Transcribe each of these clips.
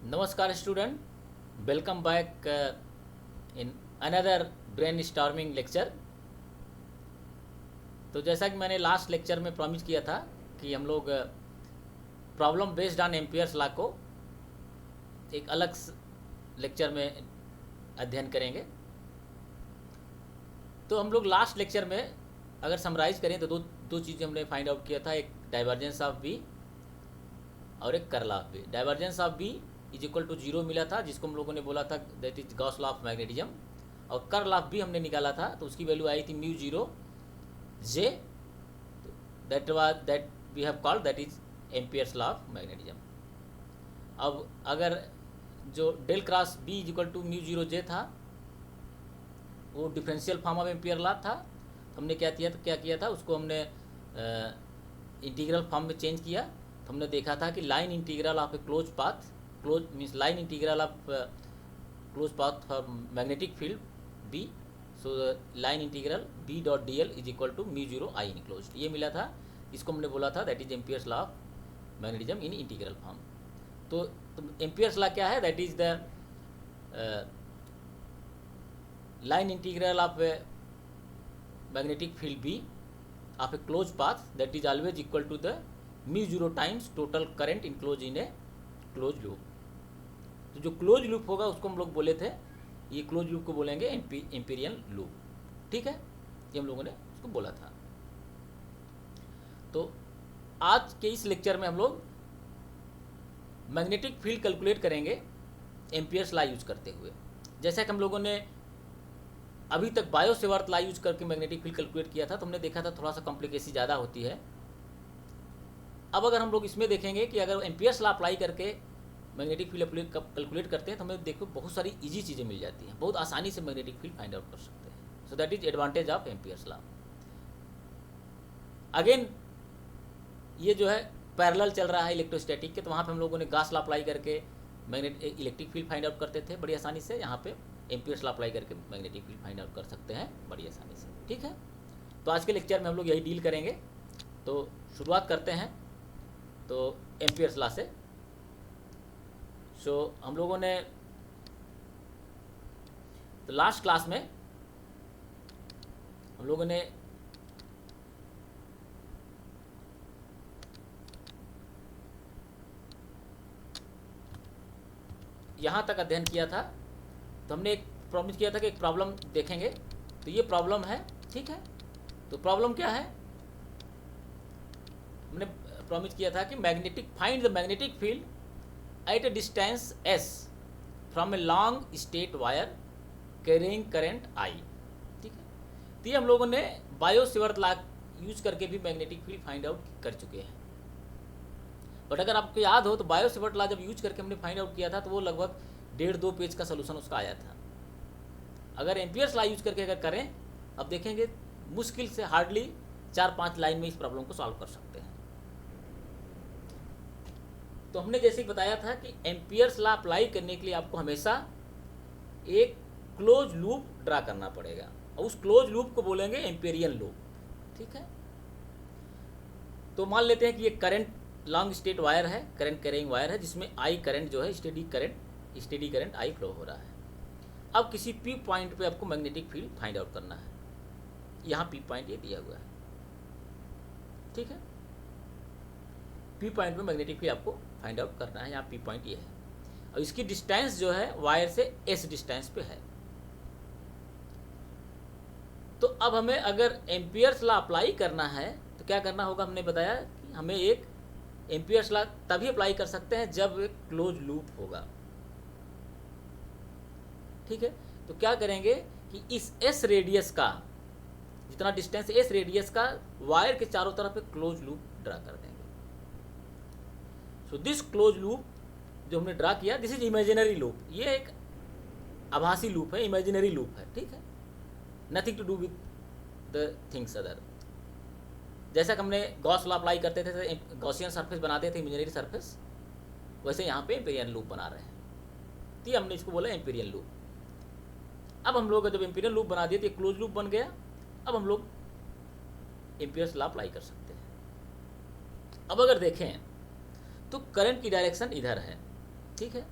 नमस्कार student, welcome back in another brain storming lecture. तो जैसा कि मैंने लास्ट लेक्चर में प्रॉमिस किया था कि हम लोग problem based on Ampere's law को एक अलग लेक्चर में अध्ययन करेंगे। तो हम लोग लास्ट लेक्चर में अगर समराइज करें तो दो चीज़ें हमने फाइंड आउट किया था, एक डाइवर्जेंस ऑफ बी और एक curl of B. Divergence of B is equal to 0 मिला था, जिसको हम लोगों ने बोला था that is Gauss law of magnetism, और कर्ल ऑफ बी हमने निकाला था तो उसकी वैल्यू आई थी mu 0 J, that we have called that is Ampere's law of magnetism. अब अगर जो del cross B is equal to mu 0 J था वो differential form of ampere law था, तो हमने क्या किया था उसको हमने इंटीग्रल फॉर्म में चेंज किया। तो हमने देखा था कि line integral of a close path, close means line integral of close path for magnetic field B, so line integral B dot D L is equal to mu 0 I enclose, ये मिला था। इसको हमने बोला था that is Ampere's law of magnetism in integral form. तो Ampere's law क्या है? That is the line integral of a magnetic field B of a closed path that is always equal to the mu 0 times total current enclosed in a closed loop। तो जो close loop होगा उसको हम लोग बोले थे, ये close loop को बोलेंगे एम्पीरियन लूप, ठीक है, ये हम लोगों ने उसको बोला था। तो आज के इस लेक्चर में हम लोग मैग्नेटिक फील्ड कैलकुलेट करेंगे एम्पियर्स लॉ यूज करते हुए। जैसा कि हम लोगों ने अभी तक बायो सेवर्थ लॉ यूज करके मैग्नेटिक फील्ड कैलकुलेट किया था, तो हमने देखा था थोड़ा सा कॉम्प्लिकेसी ज़्यादा होती है। अब अगर हम लोग इसमें देखेंगे कि अगर एम्पियर्स लॉ अप्लाई करके मैग्नेटिक फील्ड कैलकुलेट करते हैं तो हमें देखो बहुत सारी इजी चीज़ें मिल जाती हैं, बहुत आसानी से मैग्नेटिक फील्ड फाइंड आउट कर सकते हैं। So that is advantage of Ampere's law. Again ये जो है पैरेलल चल रहा है इलेक्ट्रोस्टैटिक के, तो वहाँ पे हम लोगों ने गॉस लॉ अप्लाई करके इलेक्ट्रिक फील्ड फाइंड आउट करते थे बड़ी आसानी से। यहाँ पे एम्पियर्स लॉ अप्लाई करके मैग्नेटिक फील्ड फाइंड आउट कर सकते हैं बड़ी आसानी से, ठीक है। तो आज के लेक्चर में हम लोग यही डील करेंगे। तो शुरुआत करते हैं तो एम्पियर्स लॉ से। सो हम लोगों ने तो लास्ट क्लास में हम लोगों ने यहाँ तक अध्ययन किया था। तो हमने एक प्रॉमिस किया था कि एक प्रॉब्लम देखेंगे, तो ये प्रॉब्लम है, ठीक है। तो प्रॉब्लम क्या है? हमने प्रॉमिस किया था कि find the magnetic field at A distance S from A long straight wire carrying current I, ठीक है। तो ये हम लोगों ने बायो सेवर्थ लॉ यूज करके भी मैग्नेटिक फील्ड फाइंड आउट कर चुके हैं। बट अगर आपको याद हो तो बायो सेवर्थ लॉ जब यूज करके हमने फाइंड आउट किया था तो वो लगभग 1.5-2 पेज का सोल्यूशन उसका आया था। अगर एम्पियर्स लॉ यूज करके अगर करें, अब देखेंगे मुश्किल से हार्डली 4-5 लाइन में इस प्रॉब्लम को सॉल्व कर सकते हैं। तो हमने जैसे ही बताया था कि एम्पियर्स लॉ अप्लाई करने के लिए आपको हमेशा एक क्लोज लूप ड्रा करना पड़ेगा, और उस क्लोज लूप को बोलेंगे एम्पिरियन लूप, ठीक है। तो मान लेते हैं कि ये करंट लॉन्ग स्टेट वायर है, करंट कैरिंग वायर है, जिसमें आई करंट जो है स्टेडी करंट आई फ्लो हो रहा है। अब किसी पी पॉइंट पे आपको मैग्नेटिक फील्ड फाइंड आउट करना है। यहाँ पी पॉइंट ये दिया हुआ है, ठीक है। पी पॉइंट पे मैग्नेटिक फील्ड आपको फाइंड आउट करना है, यहाँ पी पॉइंट ये है, और इसकी डिस्टेंस जो है वायर से एस डिस्टेंस पे है। तो अब हमें अगर एम्पियर्स लॉ अप्लाई करना है तो क्या करना होगा? हमने बताया कि हमें एक एम्पियर्स लॉ तभी अप्लाई कर सकते हैं जब एक क्लोज लूप होगा, ठीक है। तो क्या करेंगे कि इस एस रेडियस का जितना डिस्टेंस एस रेडियस का वायर के चारों तरफ एक क्लोज लूप ड्रा कर देंगे। सो दिस क्लोज लूप जो हमने ड्रा किया, दिस इज इमेजिनरी लूप, ये एक आभासी लूप है, इमेजिनरी लूप है, ठीक है, nothing to do with the things other. जैसा कि हमने गॉस लॉ अप्लाई करते थे, गॉसियन सरफेस बनाते थे इमेजिनरी सरफेस, वैसे यहाँ पे एम्पिरियन लूप बना रहे हैं, तो हमने इसको बोला एम्पिरियन लूप। अब हम लोग जब एम्पिरियन लूप बना दिए तो क्लोज लूप बन गया। अब हम लोग एम्पियर्स लॉ अप्लाई कर सकते हैं। अब अगर देखें तो करंट की डायरेक्शन इधर है, ठीक है,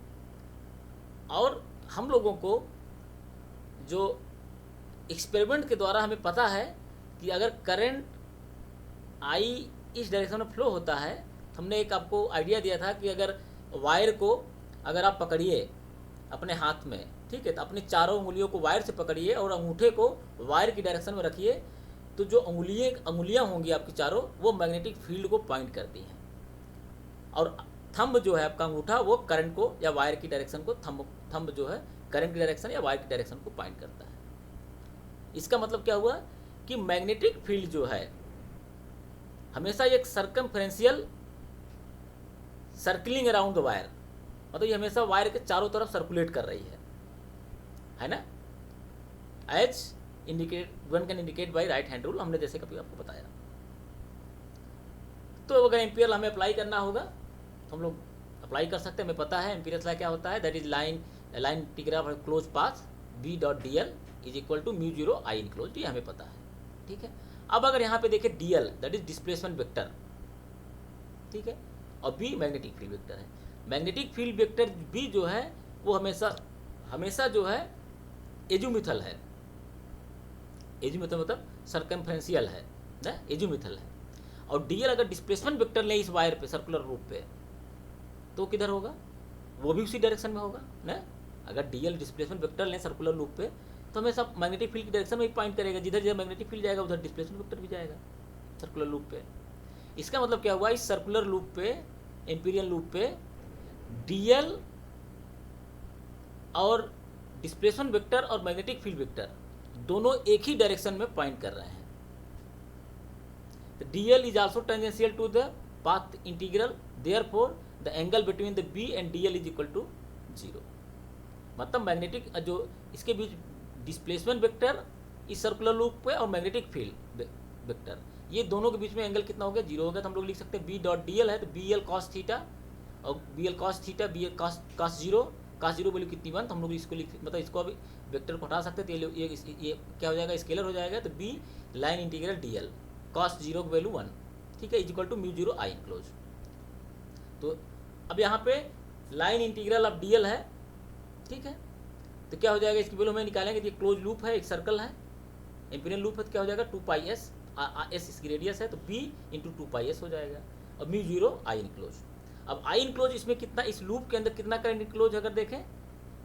और हम लोगों को जो एक्सपेरिमेंट के द्वारा हमें पता है कि अगर करंट आई इस डायरेक्शन में फ्लो होता है, तो हमने एक आपको आइडिया दिया था कि अगर वायर को अगर आप पकड़िए अपने हाथ में, ठीक है, तो अपने चारों उंगलियों को वायर से पकड़िए और अंगूठे को वायर की डायरेक्शन में रखिए, तो जो अंगुलियाँ होंगी आपकी चारों, वो मैग्नेटिक फील्ड को पॉइंट करती हैं, और थंब जो है आपका अंगूठा वो करंट को या वायर की डायरेक्शन को, थंब जो है करंट की डायरेक्शन या वायर की डायरेक्शन को पॉइंट करता है। इसका मतलब क्या हुआ कि मैग्नेटिक फील्ड जो है हमेशा एक circumferential circling around the wire, मतलब ये हमेशा वायर के चारों तरफ सर्कुलेट कर रही है ना, as indicate one can indicate by right hand rule, हमने जैसे कभी आपको बताया। तो अगर एम्पियर लॉ हमें अप्लाई करना होगा तो हम लोग अप्लाई कर सकते हैं, हमें पता है एम्पियर लॉ क्या होता है, that is line integral of close path B dot D L is equal to mu zero I enclose, ये हमें पता है, ठीक है। अब अगर यहाँ पे देखें D L that is displacement vector, ठीक है, और बी मैग्नेटिक फील्ड वेक्टर है। मैग्नेटिक फील्ड वेक्टर भी जो है वो हमेशा जो है एजुमिथल है, एजुमिथल मतलब सर्कमफ्रेंशियल है ना, एजुमिथल है। और डीएल अगर डिस्प्लेसमेंट वेक्टर ले इस वायर पे सर्कुलर रूप पे, तो किधर होगा, वो भी उसी डायरेक्शन में होगा ना। अगर डीएल डिस्प्लेसमेंट वेक्टर लें सर्कुलर लूप पे, तो हमेशा मैग्नेटिक फील्ड की डायरेक्शन में ही पॉइंट करेगा, जिधर जिधर मैग्नेटिक फील्ड जाएगा उधर डिस्प्लेसमेंट वेक्टर भी जाएगा सर्कुलर लूप पे। इसका मतलब क्या हुआ, इस सर्कुलर लूप पे, एम्पीरियल लूप पे डीएल और डिस्प्लेसमेंट वेक्टर और मैग्नेटिक फील्ड वेक्टर दोनों एक ही डायरेक्शन में पॉइंट कर रहे हैं। DL is also tangential to the path integral, therefore the angle between the B and DL is equal to 0। मतलब मैग्नेटिक जो इसके बीच डिस्प्लेसमेंट वेक्टर इस सर्कुलर लूप पे और मैग्नेटिक फील्ड वेक्टर, ये दोनों के बीच में एंगल कितना हो गया, 0 हो गया। तो हम लोग लिख सकते हैं बी डॉट डी एल है तो बी एल कॉस थीटा, और B L cos theta B L cos zero value कितनी 1, तो हम लोग इसको मतलब इसको अभी वेक्टर को हटा सकते हैं, तो ये क्या हो जाएगा, स्केलर हो जाएगा। तो B line integral D L cos zero की वैल्यू 1, ठीक है, is equal to mu zero I enclose. तो अब यहाँ पे line integral of D L है, ठीक है, तो क्या हो जाएगा, इसकी वैल्यू हमें निकालेंगे, तो ये क्लोज लूप है, एक सर्कल है, एम्पीरियल लूप है, तो क्या हो जाएगा 2 पाई एस, एस इसकी रेडियस है, तो बी इंटू 2 पाई एस हो जाएगा, और म्यू जीरो आई इनक्लोज। अब आई इनक्लोज इसमें कितना, इस लूप के अंदर कितना करंट इनक्लोज अगर देखें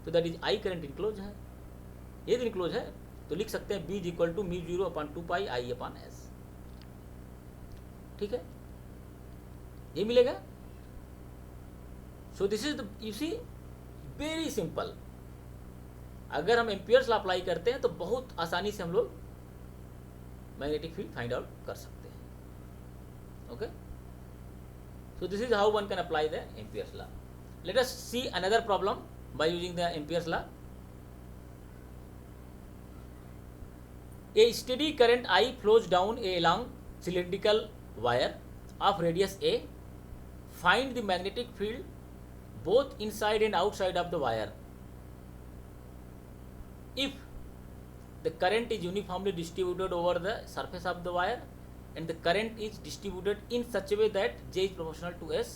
तो that is I current enclose है, ये तो इनक्लोज है, तो लिख सकते हैं B is equal to mu zero upon 2 pi I upon S, ठीक है, ये मिलेगा। So this is you see very simple. अगर हम एम्पियर्स लॉ अप्लाई करते हैं तो बहुत आसानी से हम लोग मैग्नेटिक फील्ड फाइंड आउट कर सकते हैं। Okay, so this is how one can apply the Ampere's law. Let us see another problem by using the Ampere's law. A steady current I flows down a long cylindrical wire of radius A. Find the magnetic field both inside and outside of the wire. If the current is uniformly distributed over the surface of the wire and the current is distributed in such a way that J is proportional to S,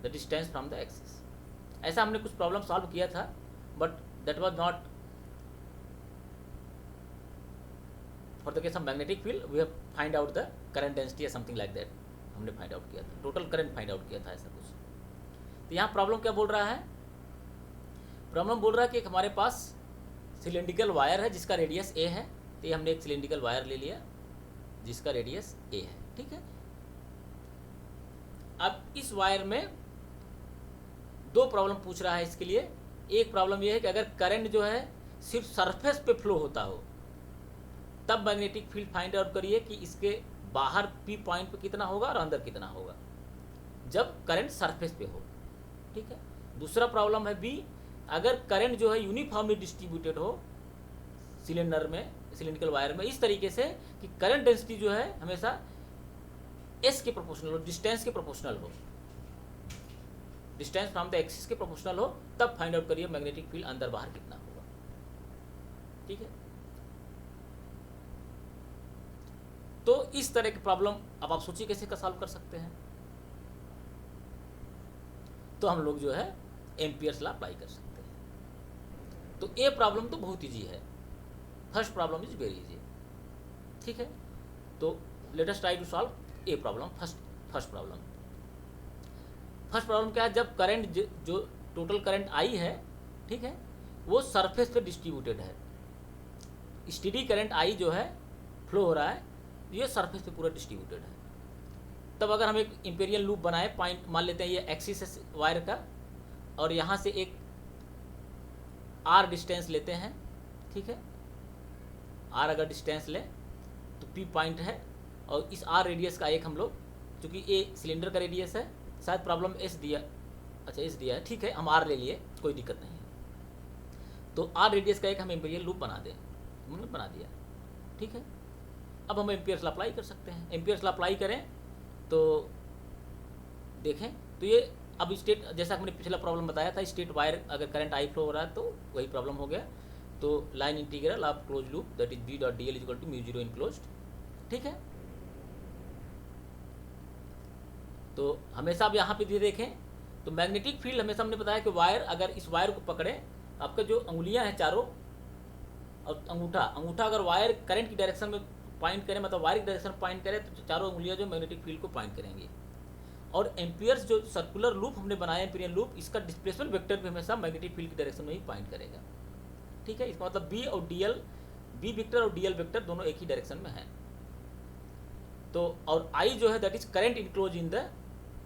the distance from the axis. ऐसा हमने कुछ problem solve किया था, but that was not for the case of magnetic field. We have find out the current density or something like that, हमने find out किया था, total current find out किया था ऐसा कुछ। तो यहाँ प्रॉब्लम क्या बोल रहा है, प्रॉब्लम बोल रहा है कि हमारे पास सिलेंड्रिकल वायर है जिसका रेडियस ए है, तो ये हमने एक सिलेंड्रिकल वायर ले लिया जिसका रेडियस ए है, ठीक है। अब इस वायर में दो प्रॉब्लम पूछ रहा है इसके लिए। एक प्रॉब्लम ये है कि अगर करंट जो है सिर्फ सरफेस पे फ्लो होता हो तब मैग्नेटिक फील्ड फाइंड आउट करिए कि इसके बाहर पी पॉइंट पे कितना होगा और अंदर कितना होगा जब करंट सरफेस पे हो, ठीक है। दूसरा प्रॉब्लम है बी, अगर करंट जो है यूनिफॉर्मली डिस्ट्रीब्यूटेड हो सिलेंडर में, सिलेंड्रिकल वायर में, इस तरीके से कि करंट डेंसिटी जो है हमेशा एस के प्रोपोर्शनल हो, डिस्टेंस के प्रोपोर्शनल हो, डिस्टेंस फ्रॉम द एक्सिस के प्रोपोर्शनल हो, तब फाइंड आउट करिए मैग्नेटिक फील्ड अंदर बाहर कितना होगा, ठीक है। तो इस तरह की प्रॉब्लम अब आप सोचिए कैसे का सॉल्व कर सकते हैं। तो हम लोग जो है एम्पियर्स लॉ अप्लाई कर सकते हैं। तो ए प्रॉब्लम तो बहुत ईजी है, first problem is very easy. ठीक है, तो let us try to solve a problem. First problem क्या है, जब करंट जो टोटल करंट आई है, ठीक है, वो सरफेस पे डिस्ट्रीब्यूटेड है। स्टेडी करंट आई जो है फ्लो हो रहा है, ये सरफेस पे पूरा डिस्ट्रीब्यूटेड है। तब अगर हम एक इंपीरियल लूप बनाए, पॉइंट मान लेते हैं ये एक्सिस है वायर का, और यहाँ से एक आर डिस्टेंस लेते हैं, ठीक है, आर अगर डिस्टेंस लें तो पी पॉइंट है, और इस आर रेडियस का एक हम लोग, चूँकि ए सिलेंडर का रेडियस है, शायद प्रॉब्लम एस दिया, अच्छा एस दिया है, ठीक है, हम आर ले लिए, कोई दिक्कत नहीं है। तो आर रेडियस का एक हम एम्पिरियल लूप बना दें, हमने बना दिया, ठीक है। अब हम एम्पियर्स लॉ अप्लाई कर सकते हैं। एम्पियर्स लॉ अप्लाई करें तो देखें तो ये अब स्टेट, जैसा हमने पिछला प्रॉब्लम बताया था, स्टेट वायर अगर करंट आई फ्लो हो रहा है तो वही प्रॉब्लम हो गया। तो line integral of close loop that is B dot D L is equal to mu zero enclosed, ठीक है। तो हमेशा आप यहाँ पे भी देखें तो मैग्नेटिक फील्ड हमेशा हमने बताया कि वायर, अगर इस वायर को पकड़े, आपका जो अंगुलियाँ हैं चारों और अंगूठा अगर वायर करंट की डायरेक्शन में पॉइंट करें, मतलब वायर की डायरेक्शन में पॉइंट करें, तो चारों अंगुलियाँ जो मैग्नेटिक फील्ड को पॉइंट करेंगी। और एम्पियर्स जो सर्कुलर लूप हमने बनाया, एम्पिरियल लूप, इसका डिस्प्लेसमेंट वेक्टर भी हमेशा मैग्नेटिक फील्ड की डायरेक्शन में ही पॉइंट करेगा, ठीक है। इसका मतलब बी और डी एल, बी वेक्टर और डी एल वेक्टर दोनों एक ही डायरेक्शन में है। तो और आई जो है that is current enclose in the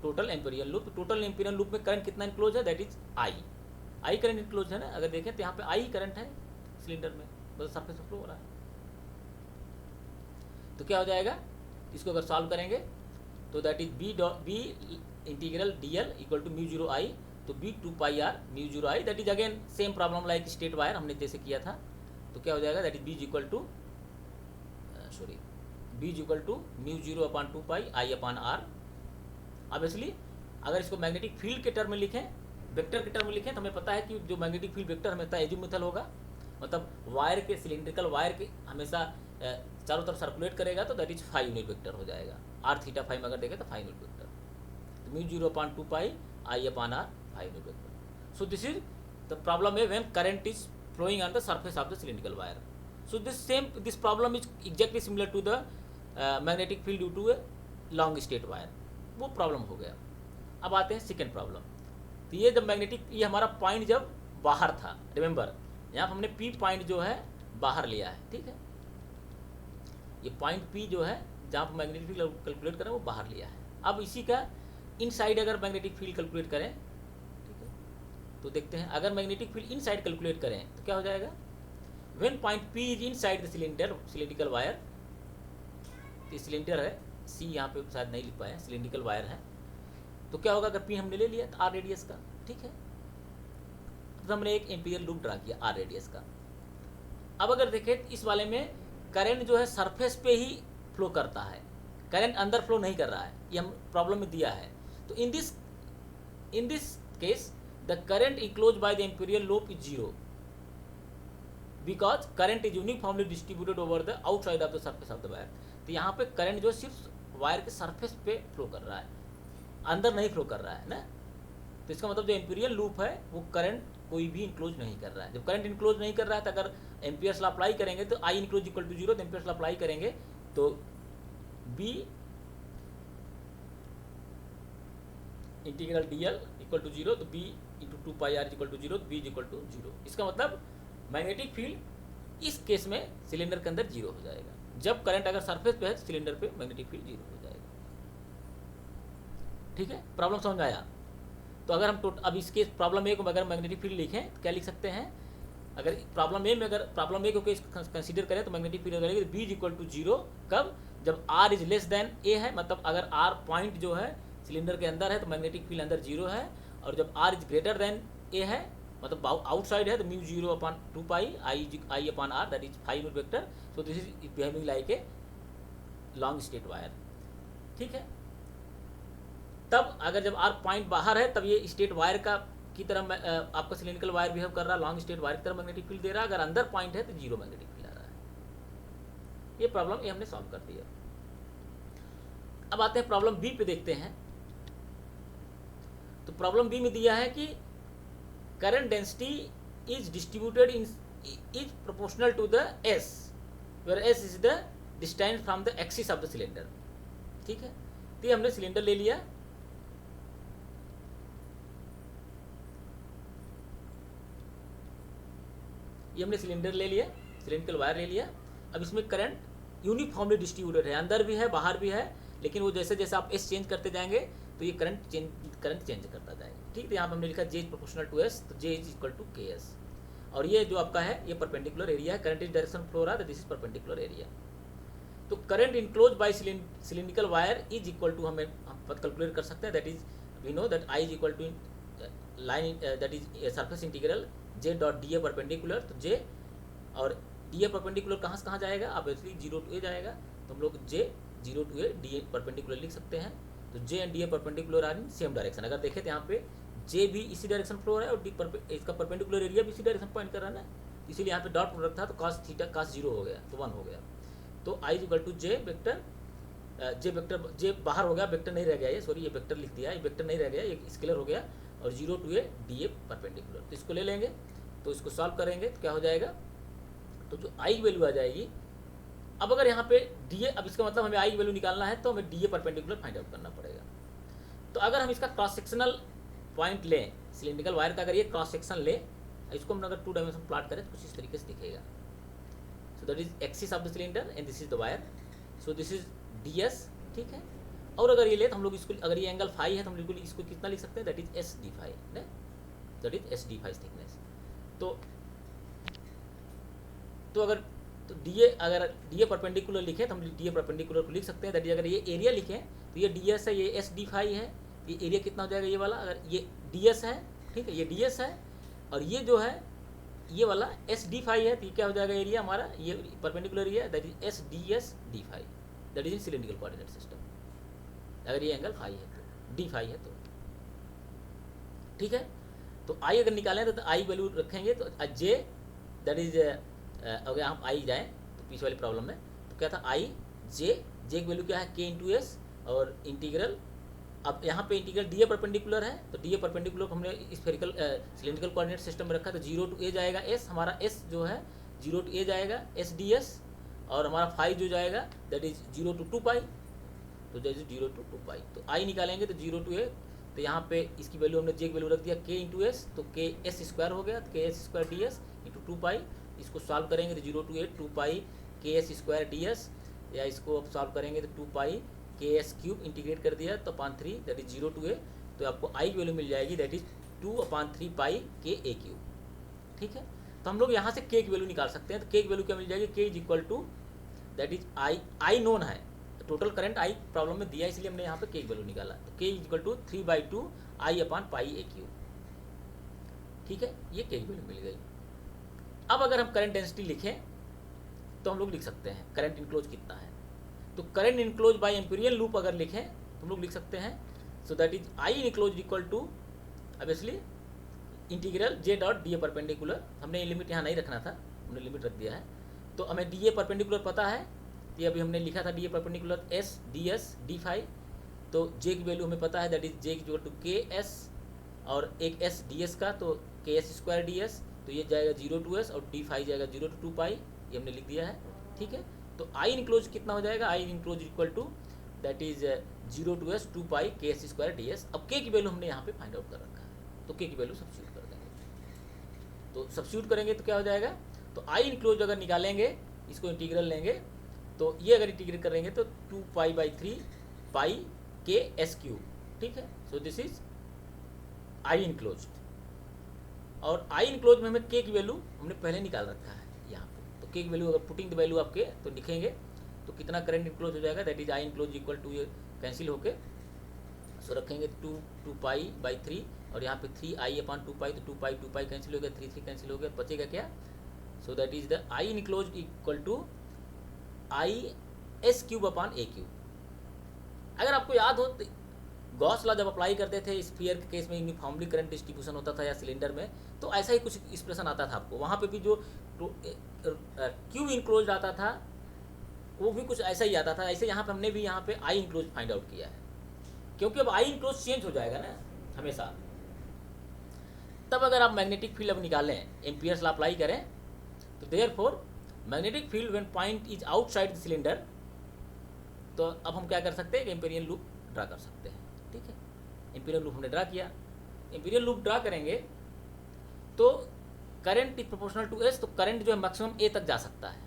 total imperial loop. Total imperial loop में करंट कितना इनक्लोज है, that is I current enclose है ना। अगर देखें तो यहाँ पे आई करंट है सिलेंडर में, बस सरफेस फ्लो हो रहा है। तो क्या हो जाएगा, इसको अगर सॉल्व करेंगे तो that is B integral D L equal to mu zero I, तो B 2 pi R mu zero I, that is again same problem like straight wire हमने जैसे किया था। तो क्या हो जाएगा, that is B equal to B equal to mu zero upon 2 pi I upon R. Obviously अगर इसको मैग्नेटिक फील्ड के टर्म में लिखें, वेक्टर के टर्म में लिखें, तो हमें पता है कि जो मैग्नेटिक फील्ड वेक्टर हमेशा एजिमुथल होगा, मतलब वायर के, सिलिंड्रिकल वायर के हमेशा चारों तरफ सर्कुलेट करेगा, तो that is phi unit vector हो जाएगा। आर थीटा फाई में अगर देखें तो फाई यूनिट वेक्टर, तो mu zero upon 2 pi I upon R phi unit vector. So this is the problem है when current is flowing on the surface of the cylindrical wire. So this problem is exactly similar to the magnetic field due to a long straight wire, वो प्रॉब्लम हो गया। अब आते हैं second problem. तो ये जब मैग्नेटिक, ये हमारा पॉइंट जब बाहर था, रिमेंबर यहाँ पर हमने पी पॉइंट जो है बाहर लिया है, ठीक है। ये पॉइंट पी जो है जहाँ पर मैग्नेटिक फील्ड कैलकुलेट करें वो बाहर लिया है। अब इसी का इनसाइड अगर मैग्नेटिक फील्ड कैलकुलेट करें, ठीक है, तो देखते हैं अगर मैग्नेटिक फील्ड इनसाइड कैलकुलेट करें तो क्या हो जाएगा, when point P is inside the cylinder, cylindrical wire, cylinder है सी, यहाँ पे शायद नहीं लिख पाए, सिलिंड्रिकल वायर है, तो क्या होगा अगर पी हमने ले लिया आर रेडियस का, ठीक है, तो हमने एक एम्पिरियल लूप ड्रा किया आर रेडियस का। अब अगर देखें इस वाले में करंट जो है सरफेस पे ही फ्लो करता है, करंट अंदर फ्लो नहीं कर रहा है, ये हम प्रॉब्लम में दिया है। तो in this case the current enclose by the imperial loop is zero because current is uniformly distributed over the outside of the surface of the wire. तो यहाँ पे करंट जो सिर्फ वायर के सरफेस पे फ्लो कर रहा है, अंदर नहीं फ्लो कर रहा है ना। तो इसका मतलब जो एम्पिरियल लूप है वो करंट कोई भी इंक्लोज नहीं कर रहा है। जब करंट इंक्लोज नहीं कर रहा है तो अगर एम्पियर्स लॉ अप्लाई करेंगे तो I enclose equal to zero, तो एम्पियर्स लॉ अप्लाई करेंगे तो B integral D L equal to zero, तो B into 2 pi R equal to zero, B equal to zero. इसका मतलब मैग्नेटिक फील्ड इस case में सिलेंडर के अंदर जीरो हो जाएगा। जब करंट अगर सरफेस पे है तो सिलेंडर पे मैग्नेटिक फील्ड जीरो हो जाएगा, ठीक है। प्रॉब्लम समझ में आया। तो अगर हम अब इसके प्रॉब्लम ए को अगर मैग्नेटिक फील्ड लिखें तो क्या लिख सकते हैं, अगर प्रॉब्लम ए में अगर प्रॉब्लम ए को कंसीडर करें तो मैग्नेटिक फील्ड करेंगे B is equal to zero, कब, जब R is less than A है, मतलब अगर आर पॉइंट जो है सिलेंडर के अंदर है तो मैग्नेटिक फील्ड अंदर जीरो है, और जब R is greater than A है, मतलब आउटसाइड है, तो mu zero upon 2 pi I upon R that is phi unit vector. So this is behaving like a long straight wire, ठीक है। तब अगर जब आर पॉइंट बाहर है तब ये स्टेट वायर का की तरह आपका सिलिंड्रिकल वायर बिहेव कर रहा है, लॉन्ग स्टेट वायर की तरह मैग्नेटिक फील्ड दे रहा है। अगर अंदर पॉइंट है तो जीरो मैग्नेटिक फील्ड आ रहा है। ये प्रॉब्लम ये हमने सॉल्व कर दिया। अब आते हैं प्रॉब्लम बी पे, देखते हैं। तो प्रॉब्लम बी में दिया है कि current density is distributed in is proportional to the s, where s is the distance from the axis of the cylinder. ठीक है, तो ये हमने सिलेंडर ले लिया, ये हमने सिलेंडर ले लिया, सिलेंड्रिकल वायर ले लिया। अब इसमें करंट यूनिफॉर्मली डिस्ट्रीब्यूटेड है, अंदर भी है बाहर भी है, लेकिन वो जैसे जैसे आप एस चेंज करते जाएंगे तो ये करंट चेंज करता जाएगा। ठीक है, यहाँ पर हमने लिखा J is proportional to S, तो J is equal to KS। और ये जो आपका है ये परपेंडिकुलर एरिया है, करंट इज डायरेक्शन फ्लो रहा है, दिस इज परपेंडिकुलर एरिया। तो current enclose by cylindrical wire is equal to, हम कैलकुलेट कर सकते हैं, that is we know that I is equal to line that is surface integral J dot D A perpendicular. तो J और D A perpendicular कहाँ से कहाँ जाएगा, ऑब्वियसली 0 to A जाएगा, तो हम लोग J 0 to A D A perpendicular लिख सकते हैं। तो J and D A perpendicular are in same direction. अगर देखें तो यहाँ पे J भी इसी डायरेक्शन फ्लो रहा है और इसका परपेंडिकुलर एरिया भी इसी डायरेक्शन पॉइंट कर रहा है ना, इसीलिए यहाँ पे डॉट प्रोडक्ट था तो cos थीटा cos 0 हो गया, तो 1 हो गया। तो I is equal to J vector, J बाहर हो गया, वेक्टर नहीं रह गया, ये सॉरी ये वेक्टर लिख दिया, ये वेक्टर नहीं रह गया, ये स्केलर हो गया, और 0 to A D A perpendicular. तो इसको ले लेंगे, तो इसको सॉल्व करेंगे तो क्या हो जाएगा, तो जो I की वैल्यू आ जाएगी। अब अगर यहाँ पे डी ए, अब इसका मतलब हमें I की वैल्यू निकालना है तो हमें D A perpendicular find out करना पड़ेगा। तो अगर हम इसका क्रॉस सेक्शनल पॉइंट लें, सिलिंड्रिकल वायर का अगर ये क्रॉस सेक्शन ले, इसको हम अगर 2 डायमेंशन प्लॉट करें तो कुछ इस तरीके से दिखेगा। सो that is axis of the cylinder and this is the wire, so this is DS। ठीक है, और अगर ये ले तो हम लोग इसको, अगर ये एंगल फाई है तो हम बिल्कुल इसको कितना लिख सकते हैं, that is SD phi, that is SD phi thickness. तो अगर तो DA, अगर DA परपेंडिकुलर लिखें तो हम DA परपेंडिकुलर को लिख सकते हैं, दैट इज अगर ये एरिया लिखें तो ये DS है, ये SD फाई है, ये एरिया कितना हो जाएगा ये वाला, अगर ये DS है, ठीक है, ये DS है, और ये जो है ये वाला SD फाई है, तो ये क्या हो जाएगा एरिया हमारा, ये perpendicular area, that is SDS D phi, that is in cylindrical coordinate system. अगर ये एंगल फाई है तो D फाई है तो ठीक है। तो I अगर निकालें तो I वैल्यू रखेंगे तो J दैट इज, अगर हम I जाएँ तो पीछे वाली प्रॉब्लम में तो क्या था, I J की वैल्यू क्या है K इंटू S, और इंटीग्रल, अब यहाँ पे इंटीग्रल डी ए परपेंडिकुलर है, तो डी ए परपेंडिकुलर को हमने स्फेरिकल सिलिंड्रिकल कोऑर्डिनेट सिस्टम में रखा, तो 0 to A जाएगा S, हमारा S जो है 0 to A जाएगा SDS, और हमारा फाई जो जाएगा दैट इज 0 to 2 पाई, तो दैट इज 0 to 2 पाई। तो I निकालेंगे तो 0 to A, तो यहाँ पे इसकी वैल्यू हमने J की वैल्यू रख दिया K इंटू S, तो K S स्क्वायर हो गया, तो K S square DS into 2 पाई। इसको सॉल्व करेंगे तो 0 to A 2 pi K S square DS, या इसको अब सॉल्व करेंगे तो 2 पाई KS क्यूब इंटीग्रेट कर दिया तो 3 दैट इज 0 to A, तो आपको I की वैल्यू मिल जाएगी that is 2/3 pi KA cube. ठीक है, तो हम लोग यहाँ से K की वैल्यू निकाल सकते हैं, तो K की वैल्यू क्या मिल जाएगी, K is equal to that is I known है, टोटल करंट I प्रॉब्लम में दिया, इसलिए हमने यहाँ पे K की वैल्यू निकाला, तो K इज इक्वल टू 3/2 I/पाई A क्यूब। ठीक है, ये K की वैल्यू मिल गई। अब अगर हम करंट डेंसिटी लिखें तो हम लोग लिख सकते हैं करंट इनक्लोज कितना है, तो current enclose by amperian loop अगर लिखें तो हम लोग लिख सकते हैं, so that is I enclose equal to obviously integral J dot D A perpendicular, हमने लिमिट यहाँ नहीं रखना था, हमने लिमिट रख दिया है, तो हमें डी ए परपेंडिकुलर पता है, ये अभी हमने लिखा था D A perpendicular S DS D phi, तो J की वैल्यू हमें पता है that is J equal to KS, और एक S DS का तो KS स्क्वायर DS, तो ये जाएगा 0 to S, और D फाई जाएगा 0 to 2 पाई, ये हमने लिख दिया है। ठीक है, तो I इनक्लोज कितना हो जाएगा, I enclose equal to that is 0 to S 2 pi KS square DS। अब K की वैल्यू हमने यहाँ पे फाइंड आउट कर रखा है, तो K की वैल्यू सब्स्टिट्यूट कर देंगे, तो सब्स्टिट्यूट करेंगे तो क्या हो जाएगा, तो I इनक्लोज अगर निकालेंगे, इसको इंटीग्रल लेंगे, तो ये अगर इंटीग्रेट करेंगे तो 2 पाई/3 पाई KS क्यूब। ठीक है, सो दिस इज I इनक्लोज, और I इनक्लोज में हमें K की वैल्यू हमने पहले निकाल रखा है यहाँ पे, तो K की वैल्यू अगर पुटिंग द वैल्यू आपके तो लिखेंगे तो कितना करंट इनक्लोज हो जाएगा, that is I enclose equal to, ये कैंसिल होके सो रखेंगे 2 पाई/3, और यहाँ पे 3I/2 पाई, तो 2 पाई कैंसिल हो गया, 3 कैंसिल हो गया, बचेगा क्या, so that is the I enclose equal to IS क्यूब/A क्यूब। अगर आपको याद हो तो गॉस लॉ जब अप्लाई करते थे स्फीयर के केस में यूनिफॉर्मली करंट डिस्ट्रीब्यूशन होता था या सिलेंडर में, तो ऐसा ही कुछ एक्सप्रेशन आता था आपको, वहाँ पे भी जो क्यू इनक्लोज आता था वो भी कुछ ऐसा ही आता था। ऐसे यहाँ पे हमने भी यहाँ पे I इनक्लोज फाइंड आउट किया है, क्योंकि अब I इनक्लोज चेंज हो जाएगा ना हमेशा, तब अगर आप मैग्नेटिक फील्ड अब निकालें, एम्पियर्स लॉ अप्लाई करें, तो therefore magnetic field when point is outside the cylinder, तो अब हम क्या कर सकते हैं, एम्पिरियल लूप ड्रा कर सकते हैं। ठीक है, एम्पिरियल लूप हमने ड्रा किया। एम्पिरियल लूप ड्रा करेंगे तो current is proportional to S, तो करंट जो है मैक्सिमम ए तक जा सकता है।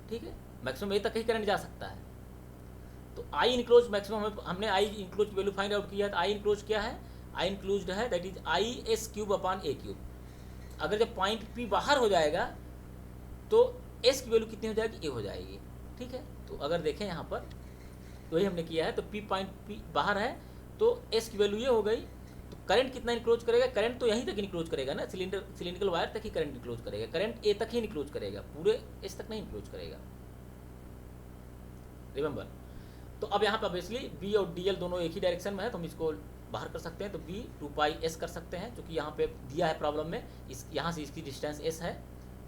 ठीक है, मैक्सिमम ए तक ही करंट जा सकता है। तो आई इनक्लोज मैक्सिमम हमने आई इनक्लोज की वैल्यू फाइंड आउट किया। तो आई इनक्लोज क्या है, आई इनक्लोज है that is I S cube upon A cube. अगर जब पॉइंट पी बाहर हो जाएगा तो एस की वैल्यू कितनी हो जाएगी, ए हो जाएगी। ठीक है, तो अगर देखें यहाँ पर तो वही हमने किया है। तो पी पॉइंट पी बाहर है तो एस की वैल्यू ये हो गई। तो करंट कितना इनक्लोज करेगा, करंट तो यहीं तक इनक्लोज करेगा ना, सिलिंड्रिकल वायर तक ही करंट इनक्लोज करेगा, करंट ए तक ही इनक्लोज करेगा, पूरे एस तक नहीं इनक्लोज करेगा, रिमेंबर। तो अब यहाँ पे ऑब्वियसली बी और डी एल दोनों एक ही डायरेक्शन में है, तो हम इसको बाहर कर सकते हैं। तो बी 2πs कर सकते हैं, क्योंकि यहाँ पे दिया है प्रॉब्लम में, इस यहाँ से इसकी डिस्टेंस s है,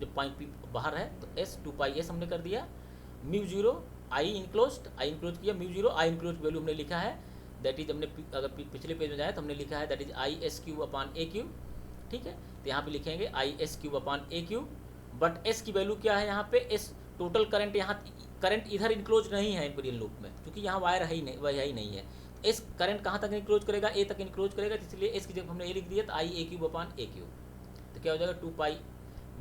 जो पॉइंट पी बाहर है, तो s 2πs हमने कर दिया। म्यू जीरो आई इनक्लोज किया, mu zero I enclose value हमने लिखा है, दैट इज हमने अगर पिछले पेज में जाए तो हमने लिखा है that is I S cube upon A cube. ठीक है, तो यहाँ पे लिखेंगे आई S cube upon A cube, but S की वैल्यू क्या है यहाँ पे, एस टोटल करंट, यहाँ करंट इधर इनक्लोज नहीं है एम्पिरियल लूप में, क्योंकि यहाँ वायर है ही नहीं, वह है ही नहीं है। एस करंट कहाँ तक इनक्लोज करेगा, ए तक इनक्लोज करेगा, इसलिए एस की जगह हमने ए लिख दिया, तो I A cube upon A cube. तो क्या हो जाएगा 2π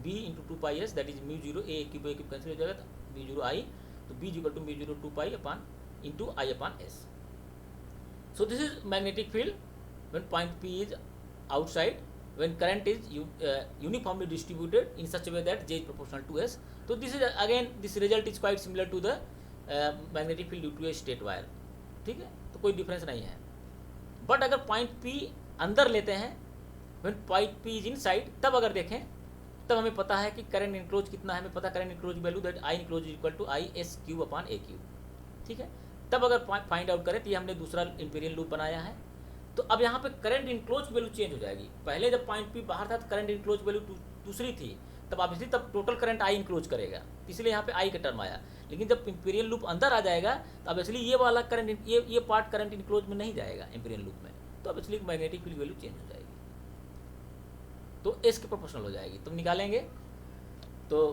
B into 2πs that is mu zero A cube cancel हो जाएगा, तो म्यू जीरो आई, तो B equal to mu zero 2π upon into I upon S. So this is magnetic field when point P is outside, when current is uniformly distributed in such a way that J is proportional to S. So this is again this result is quite similar to the magnetic field due to a straight wire. ठीक है, तो कोई difference नहीं है। But अगर point P अंदर लेते हैं, when point P is inside, तब अगर देखें तब हमें पता है कि करंट इनक्लोज कितना है, हमें पता current enclose value that I enclose equal to I S cube upon A cube. ठीक है, तब अगर फाइंड आउट करें तो ये हमने दूसरा इंपीरियल लूप बनाया है। तो अब यहाँ पे करंट इनक्लोज वैल्यू चेंज हो जाएगी। पहले जब पॉइंट पी बाहर था तो करंट इनक्लोज वैल्यू दूसरी थी, तब ऑब्वियसली तब टोटल करंट आई इनक्लोज करेगा, इसलिए यहाँ पे आई का टर्म आया। लेकिन जब इंपीरियल लूप अंदर आ जाएगा तो ऑब्वियसली ये वाला करंट, ये पार्ट करंट इनक्लोज में नहीं जाएगा इंपीरियल लूप में, तो obviously magnetic field value change हो जाएगी, तो एस के प्रोपोर्शनल हो जाएगी। तो निकालेंगे तो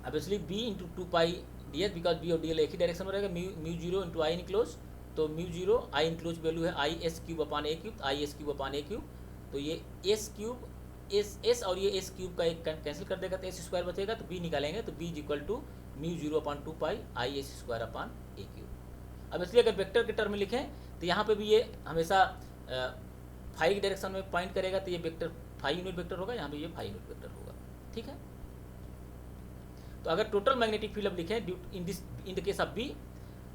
obviously B into 2π D S, because B और डी एल एक ही डायरेक्शन में रहेगा, mu zero into I enclose, तो mu zero I enclose value है I S cube upon A cube, I S cube upon A cube, तो ये S cube S और ये एस क्यूब का एक कैंसिल कर देगा, तो एस स्क्वायर बचेगा, तो बी निकालेंगे, तो B is equal to mu zero upon 2π I S square upon A cube. अब इसलिए अगर वेक्टर के टर्म में लिखें तो यहाँ पे भी ये हमेशा फाइव की डायरेक्शन में पॉइंट करेगा, तो ये वेक्टर 5 यूनिट वेक्टर होगा, यहाँ पे ये 5 यूनिट वेक्टर होगा। ठीक है, तो अगर टोटल मैग्नेटिक फील्ड अब लिखें in the case of B,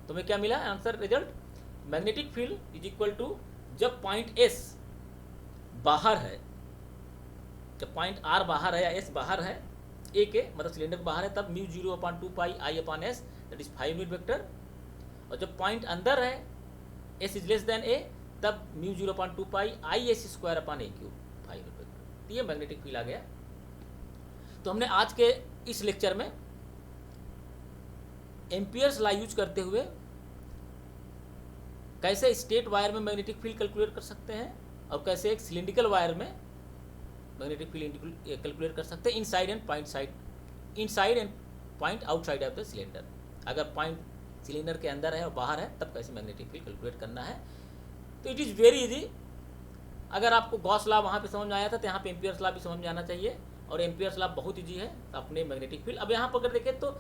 तो हमें क्या मिला answer result, magnetic field is equal to, जब पॉइंट एस बाहर है, जब पॉइंट आर बाहर है या एस बाहर है, ए के मतलब सिलेंडर बाहर है, तब mu zero upon 2π I upon S that is 5 unit vector, और जब पॉइंट अंदर है S is less than A, तब mu zero upon 2π I S square upon A cube 5 unit vector. तो ये मैग्नेटिक फील्ड आ गया। तो हमने आज के इस लेक्चर में एम्पियर्स लॉ यूज करते हुए कैसे स्ट्रेट वायर में मैग्नेटिक फील्ड कैलकुलेट कर सकते हैं, और कैसे एक सिलिंड्रिकल वायर में मैग्नेटिक फील्ड कैलकुलेट कर सकते हैं inside and point outside of the cylinder. अगर पॉइंट सिलेंडर के अंदर है और बाहर है, तब कैसे मैग्नेटिक फील्ड कैलकुलेट करना है। तो इट इज़ वेरी इजी। अगर आपको गॉस लॉ वहाँ पे समझ में आया था, तो यहाँ पे एम्पियर्स लॉ भी समझ में आना चाहिए, और एम्पियर्स लॉ बहुत ईजी है अपने मैग्नेटिक फील्ड। अब यहाँ पर अगर देखें तो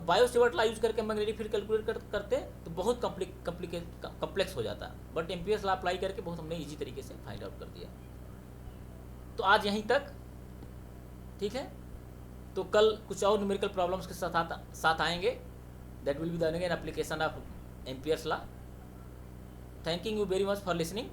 बायो-सेवर्ट लॉ यूज करके मैग्नेटिक फील्ड कैलकुलेट करते तो बहुत कॉम्प्लेक्स हो जाता, बट एम्पियर्स लॉ अप्लाई करके बहुत हमने ईजी तरीके से फाइंड आउट कर दिया। तो आज यहीं तक, ठीक है। तो कल कुछ और न्यूमेरिकल प्रॉब्लम्स के साथ आएंगे, that will be the again application of Ampere's law. Thanking you very much for listening.